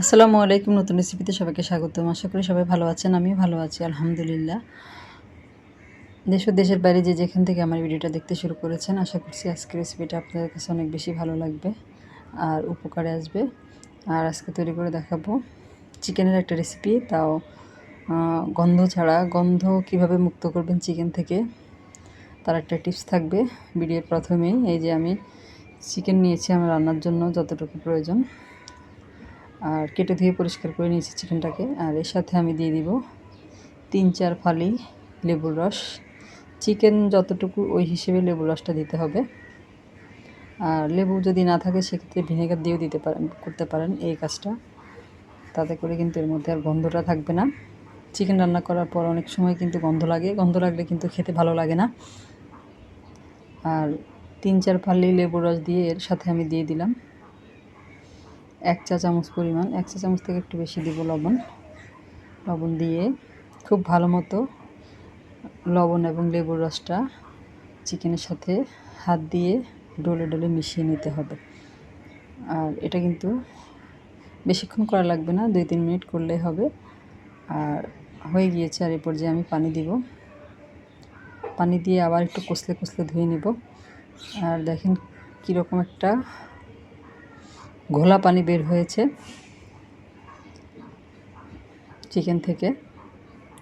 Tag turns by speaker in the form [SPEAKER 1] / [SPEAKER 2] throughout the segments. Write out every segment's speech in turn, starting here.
[SPEAKER 1] আসসালামু আলাইকুম। নতুন রেসিপিতে সবাইকে স্বাগতম। আশা করি সবাই ভালো আছেন। আমিও ভালো আছি আলহামদুলিল্লাহ। দেশ ও দেশের বাইরে যে যেখান থেকে আমার ভিডিওটা দেখতে শুরু করেছেন, আশা করছি আজকের রেসিপিটা আপনাদের কাছে অনেক বেশি ভালো লাগবে আর উপকারে আসবে। আর আজকে তৈরি করে দেখাবো চিকেনের একটা রেসিপি, তাও গন্ধ ছাড়া। গন্ধ কিভাবে মুক্ত করবেন চিকেন থেকে, তার একটা টিপস থাকবে ভিডিওর প্রথমেই। এই যে আমি চিকেন নিয়েছি আমার রান্নার জন্য যতটুকু প্রয়োজন, আর কেটে ধুয়ে পরিষ্কার করে নিয়েছি চিকেনটাকে। আর এর সাথে আমি দিয়ে দিব 3-4 ফালি লেবুর রস। চিকেন যতটুকু ওই হিসেবে লেবুর রসটা দিতে হবে। আর লেবু যদি না থাকে সেক্ষেত্রে ভিনেগার দিয়েও করতে পারেন এই কাজটা। তাতে করে কিন্তু এর মধ্যে আর গন্ধটা থাকবে না। চিকেন রান্না করার পর অনেক সময় কিন্তু গন্ধ লাগে, গন্ধ লাগলে কিন্তু খেতে ভালো লাগে না। আর 3-4 ফালি লেবুর রস দিয়ে এর সাথে আমি দিয়ে দিলাম 1 চা চামচ পরিমাণ, 1 চা চামচ থেকে একটু বেশি দেব লবণ দিয়ে খুব ভালো মতো লবণ এবং লেবুর রসটা চিকেনের সাথে হাত দিয়ে ডলে ডলে মিশিয়ে নিতে হবে। আর এটা কিন্তু বেশিক্ষণ করা লাগবে না, 2-3 মিনিট করলেই হবে। আর হয়ে গিয়েছে। আর এরপর যে আমি পানি দিব, পানি দিয়ে আবার একটু কষলে কষলে ধুয়ে নেব। আর দেখেন কীরকম একটা ঘোলা পানি বের হয়েছে চিকেন থেকে।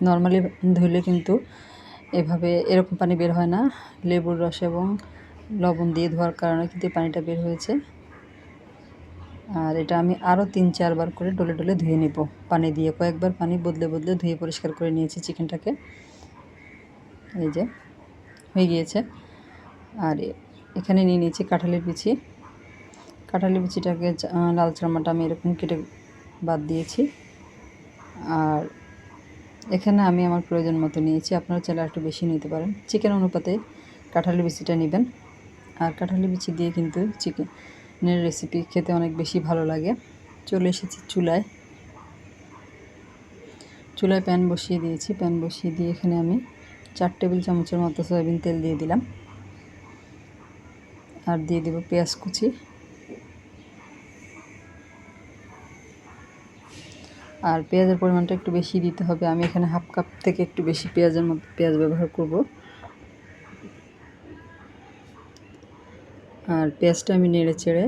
[SPEAKER 1] নর্মালি ধুলে কিন্তু এরকম পানি বের হয় না। লেবুর রস এবং লবণ দিয়ে ধোয়ার কারণে কিন্তু পানিটা বের হয়েছে। আর এটা আমি আরও 3-4 বার করে ডলে ডলে ধুয়ে নেব পানি দিয়ে। কয়েকবার পানি বদলে বদলে ধুয়ে পরিষ্কার করে নিয়েছি চিকেনটাকে। এই যে হয়ে গিয়েছে। আর এখানে নিয়ে নিয়েছি কাঁঠালের বিচি। কাঁঠালের বিচিটাকে লাল চামাটা আমি এরকম কেটে বাদ দিয়েছি। আর এখানে আমি আমার প্রয়োজন মতো নিয়েছি, আপনারা চাইলে একটু বেশি নিতে পারেন। চিকেন অনুপাতে কাঁঠালের বিচিটা নেবেন। আর কাঁঠালের বিচি দিয়ে কিন্তু চিকেনের রেসিপি খেতে অনেক বেশি ভালো লাগে। চলে এসেছি চুলায় প্যান বসিয়ে দিয়েছি। প্যান বসিয়ে দিয়ে এখানে আমি 4 টেবিল চামচের মতো সয়াবিন তেল দিয়ে দিলাম। আর দিয়ে দেব পেঁয়াজ কুচি। আর পেঁয়াজের পরিমাণটা একটু বেশি দিতে হবে। আমি এখানে হাফ কাপ থেকে একটু বেশি পেঁয়াজ ব্যবহার করব। আর পেঁয়াজটা আমি নেড়ে চেড়ে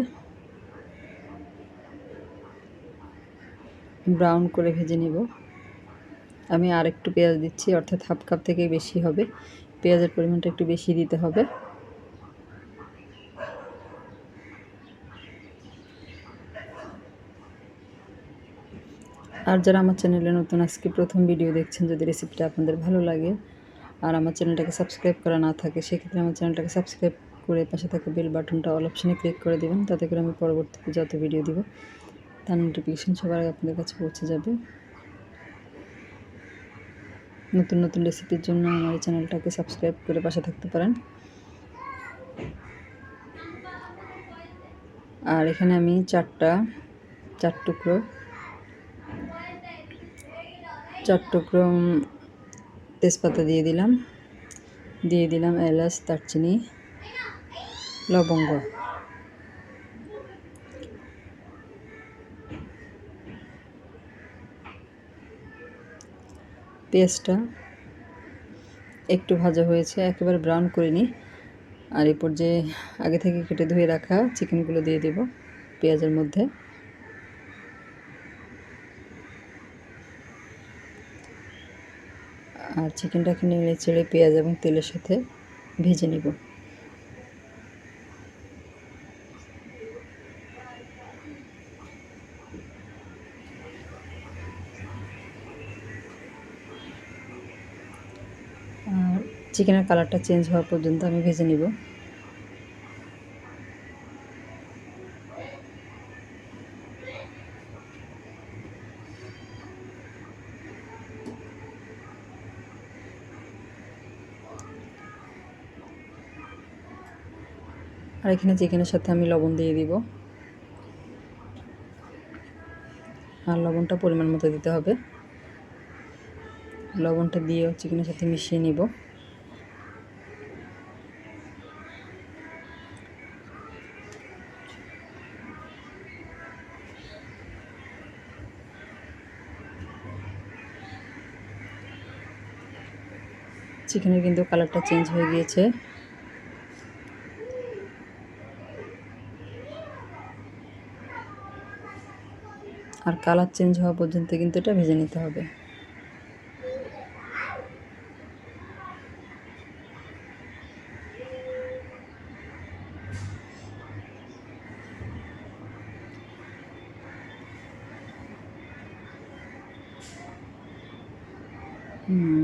[SPEAKER 1] ব্রাউন করে ভেজে নিব। আমি আর একটু পেঁয়াজ দিচ্ছি, অর্থাৎ হাফ কাপ থেকে বেশি হবে। পেঁয়াজের পরিমাণটা একটু বেশি দিতে হবে। আর যারা আমার চ্যানেলে নতুন আজকে প্রথম ভিডিও দেখছেন, যদি রেসিপিটা আপনাদের ভালো লাগে আর আমার চ্যানেলটাকে সাবস্ক্রাইব করা না থাকে, সেক্ষেত্রে আমার চ্যানেলটাকে সাবস্ক্রাইব করে পাশে থাকা বেল বাটনটা অল অপশনে ক্লিক করে দেবেন। তাতে করে আমি পরবর্তীতে যত ভিডিও দিব তার নোটিফিকেশন সবার আগে আপনাদের কাছে পৌঁছে যাবে। নতুন নতুন রেসিপির জন্য আমার এই চ্যানেলটাকে সাবস্ক্রাইব করে পাশে থাকতে পারেন। আর এখানে আমি 4 টুকরো তেজপাতা দিয়ে দিলাম এলাচ, দারচিনি, লবঙ্গ। পেঁয়াজটা একটু ভাজা হয়েছে, একেবারে ব্রাউন করিনি। আর এরপর যে আগে থেকে কেটে ধুয়ে রাখা চিকেনগুলো দিয়ে দেব পেঁয়াজের মধ্যে। আর চিকেনটাকে নেড়ে চেড়ে পেঁয়াজ এবং তেলের সাথে ভেজে নেব। আর চিকেনের কালারটা চেঞ্জ হওয়া পর্যন্ত আমি ভেজে নেব। আর এখানে চিকেনের সাথে আমি লবণ দিয়ে দিব। আর লবণটা পরিমাণ মতো দিতে হবে। লবণটা দিয়ে চিকেনের সাথে মিশিয়ে নিব। চিকেনের কিন্তু কালারটা চেঞ্জ হয়ে গিয়েছে। আর কালার চেঞ্জ হওয়া পর্যন্ত কিন্তু এটা ভেজে নিতে হবে।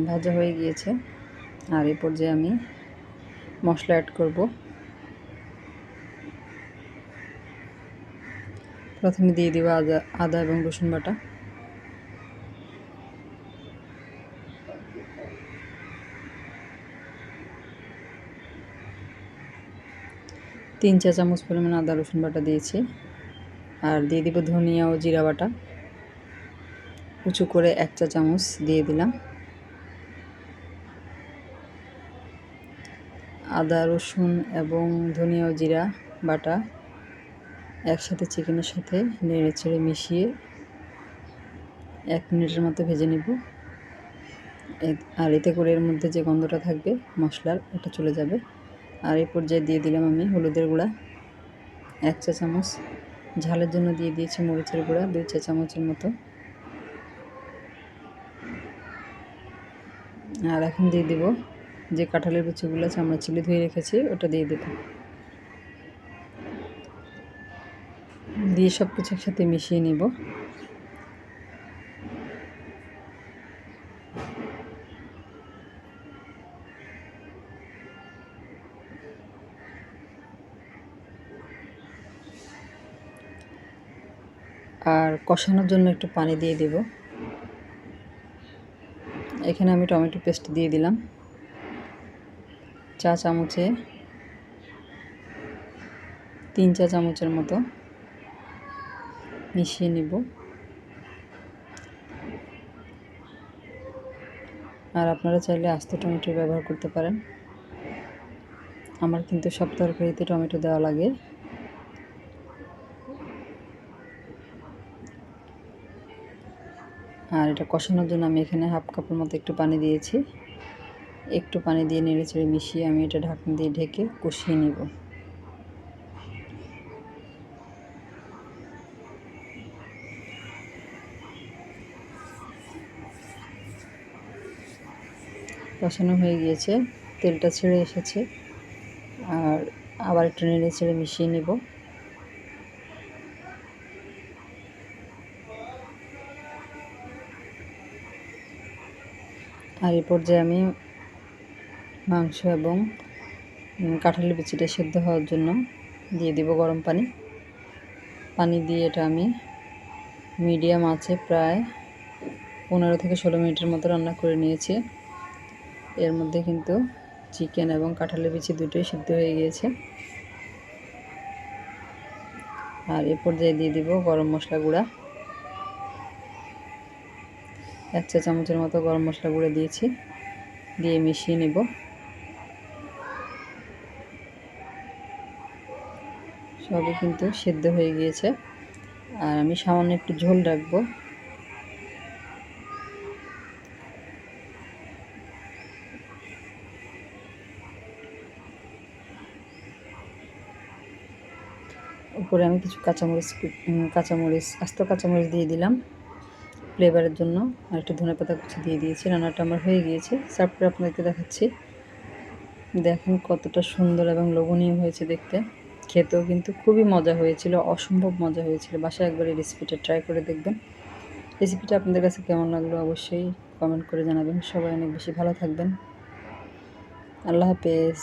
[SPEAKER 1] ভাজা হয়ে গিয়েছে। আর এই পর্যায়ে আমি মশলা অ্যাড করব। প্রথমে দিয়ে দিব আদা এবং রসুন বাটা, তিন চা চামচ পরিমাণ আদা রসুন বাটা দিয়েছি। আর দিয়ে দিব ধনিয়া ও জিরা বাটা, উঁচু করে 1 চা চামচ দিয়ে দিলাম। আদা রসুন এবং ধনিয়া ও জিরা বাটা একসাথে চিকেনের সাথে নেড়ে চেড়ে মিশিয়ে 1 মিনিটের মতো ভেজে নেব। আর এতে করে এর মধ্যে যে গন্ধটা থাকবে মশলার, ওটা চলে যাবে। আর এই পর্যায়ে দিয়ে দিলাম আমি হলুদের গুঁড়া 1 চা চামচ, ঝালের জন্য দিয়ে দিয়েছি মরিচের গুঁড়া 2 চা চামচের মতো। আর এখন দিয়ে দেব যে কাঁঠালের বিচিগুলো চামড়া চিলি ধুয়ে রেখেছি, ওটা দিয়ে দেব। দিয়ে সব কিছু একসাথে মিশিয়ে নেব। আর কষানোর জন্য একটু পানি দিয়ে দেব। এখানে আমি টমেটো পেস্ট দিয়ে দিলাম চা চামচে 3 চা চামচের মতো, মিশিয়ে নেব। আর আপনারা চাইলে আস্ত টমেটো ব্যবহার করতে পারেন। আমার কিন্তু সব তরকারিতে টমেটো দেওয়া লাগে। আর এটা কষানোর জন্য আমি এখানে হাফ কাপের মতো একটু পানি দিয়েছি। একটু পানি দিয়ে নেড়ে চেড়ে মিশিয়ে আমি এটা ঢাকনা দিয়ে ঢেকে কষিয়ে নেব। কষানো হয়ে গিয়েছে, তেলটা ছেড়ে এসেছে। আর আবার একটু নেড়ে চেড়ে মিশিয়ে নেব। আর এই পর্যায়ে আমি মাংস এবং কাঁঠালের বিচিটা সেদ্ধ হওয়ার জন্য দিয়ে দেব গরম পানি। পানি দিয়ে এটা আমি মিডিয়াম আঁচে প্রায় 15 থেকে 16 মিনিটের মতো রান্না করে নিয়েছি। এর মধ্যে কিন্তু চিকেন এবং কাঁঠালের বিচি দুটোই সিদ্ধ হয়ে গিয়েছে। আর এ পর্যায়ে দিয়ে দিব গরম মশলা গুঁড়া, 1 চা চামচের মতো গরম মশলা গুঁড়ো দিয়েছি। দিয়ে মিশিয়ে নেব। সবই কিন্তু সিদ্ধ হয়ে গিয়েছে। আর আমি সামান্য একটু ঝোল রাখবো। উপরে আমি কিছু আস্ত কাঁচামরিচ দিয়ে দিলাম ফ্লেভারের জন্য। আর একটু ধনেপাতা কুচি দিয়ে দিয়েছি। রান্নাটা আমার হয়ে গিয়েছে। সার্ভ করে আপনাদেরকে দেখাচ্ছি। দেখেন কতটা সুন্দর এবং লোভনীয় হয়েছে দেখতে। খেতেও কিন্তু খুবই মজা হয়েছিল, অসম্ভব মজা হয়েছিল। বাসায় একবার এই রেসিপিটা ট্রাই করে দেখবেন। রেসিপিটা আপনাদের কাছে কেমন লাগলো অবশ্যই কমেন্ট করে জানাবেন। সবাই অনেক বেশি ভালো থাকবেন। আল্লাহ হাফেজ।